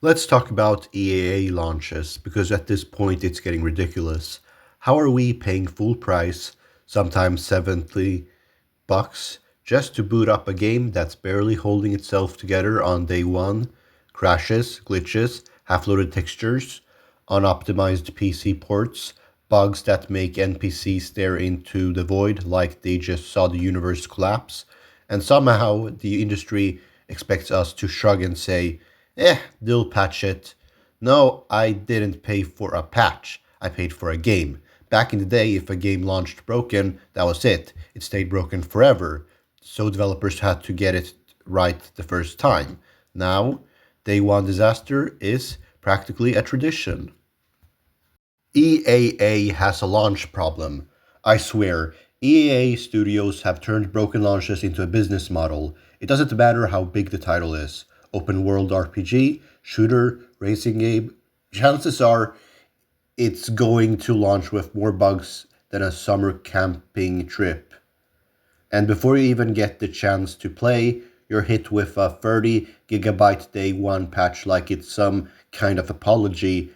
Let's talk about EAA launches because at this point it's getting ridiculous. How are we paying full price, sometimes 70 bucks, just to boot up a game that's barely holding itself together on day one? Crashes, glitches, half-loaded textures, unoptimized PC ports, bugs that make NPCs stare into the void like they just saw the universe collapse, and somehow the industry expects us to shrug and say, they'll patch it. No, I didn't pay for a patch. I paid for a game. Back in the day, if a game launched broken, that was it. It stayed broken forever. So developers had to get it right the first time. Now, day one disaster is practically a tradition. EAA has a launch problem. I swear, EAA studios have turned broken launches into a business model. It doesn't matter how big the title is open world RPG, shooter, racing game. Chances are it's going to launch with more bugs than a summer camping trip. And before you even get the chance to play, you're hit with a 30 gigabyte day one patch like it's some kind of apology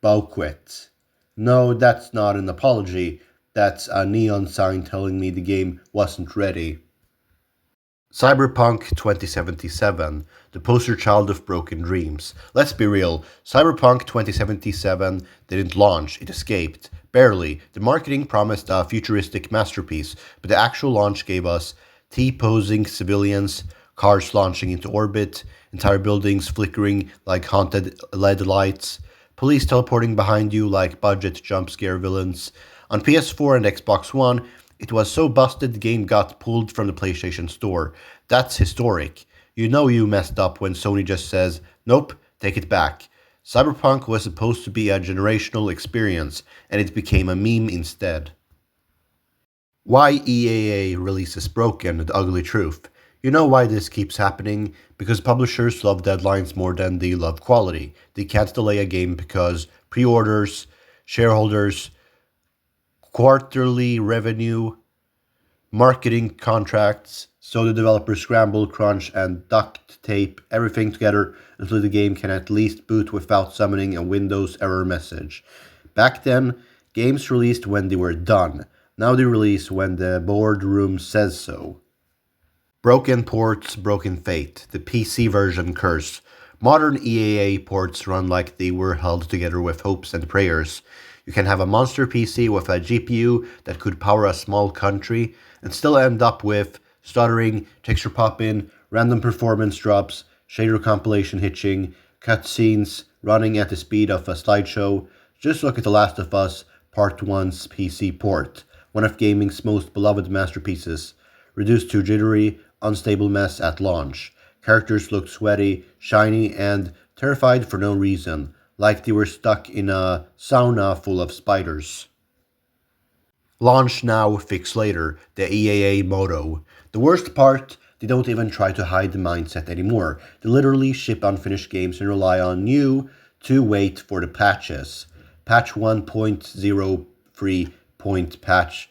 banquet. No, that's not an apology. That's a neon sign telling me the game wasn't ready. Cyberpunk 2077, the poster child of broken dreams. Let's be real, Cyberpunk 2077 didn't launch, it escaped. Barely. The marketing promised a futuristic masterpiece, but the actual launch gave us T-posing civilians, cars launching into orbit, entire buildings flickering like haunted LED lights, police teleporting behind you like budget jump scare villains. On PS4 and Xbox One, it was so busted the game got pulled from the PlayStation Store. That's historic. You know you messed up when Sony just says, nope, take it back. Cyberpunk was supposed to be a generational experience, and it became a meme instead. Why EAA releases broken, the ugly truth. You know why this keeps happening? Because publishers love deadlines more than they love quality. They can't delay a game because pre orders, shareholders, quarterly revenue, marketing contracts, so the developers scramble, crunch, and duct tape everything together until the game can at least boot without summoning a Windows error message. Back then, games released when they were done. Now they release when the boardroom says so. Broken ports, broken fate. The PC version curse. Modern EAA ports run like they were held together with hopes and prayers. You can have a monster PC with a GPU that could power a small country and still end up with stuttering, texture pop-in, random performance drops, shader compilation hitching, cutscenes running at the speed of a slideshow. Just look at The Last of Us Part 1's PC port, one of gaming's most beloved masterpieces, reduced to jittery, unstable mess at launch. Characters looked sweaty, shiny, and terrified for no reason, like they were stuck in a sauna full of spiders. Launch now, fix later, the EAA motto. The worst part, they don't even try to hide the mindset anymore. They literally ship unfinished games and rely on you to wait for the patches. Patch 1.03 point patch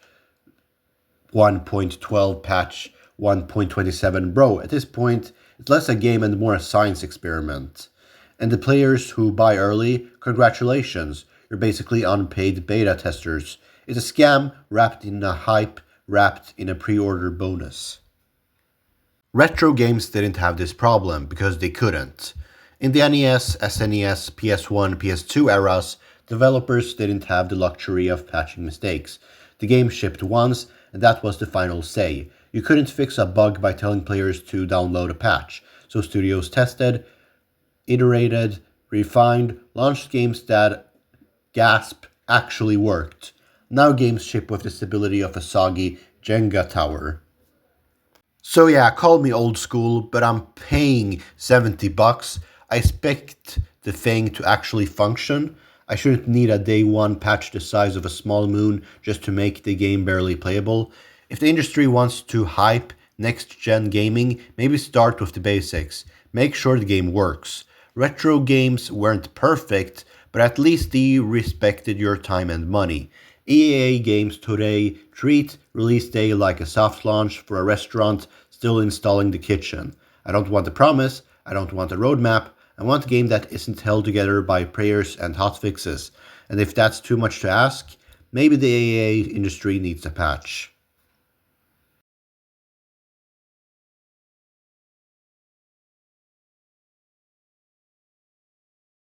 1.12 patch 1.27. Bro, at this point, it's less a game and more a science experiment. And the players who buy early, congratulations, you're basically unpaid beta testers. It's a scam wrapped in a hype, wrapped in a pre-order bonus. Retro games didn't have this problem because they couldn't. In the NES, SNES, PS1, PS2 eras, developers didn't have the luxury of patching mistakes. The game shipped once, and that was the final say. You couldn't fix a bug by telling players to download a patch, so studios tested, iterated, refined, launched games that, gasp, actually worked. Now games ship with the stability of a soggy Jenga tower. So yeah, call me old school, but I'm paying 70 bucks. I expect the thing to actually function. I shouldn't need a day one patch the size of a small moon just to make the game barely playable. If the industry wants to hype next gen gaming, maybe start with the basics. Make sure the game works. Retro games weren't perfect, but at least they respected your time and money. EAA games today treat release day like a soft launch for a restaurant still installing the kitchen. I don't want a promise, I don't want a roadmap, I want a game that isn't held together by prayers and hotfixes, and if that's too much to ask, maybe the AAA industry needs a patch.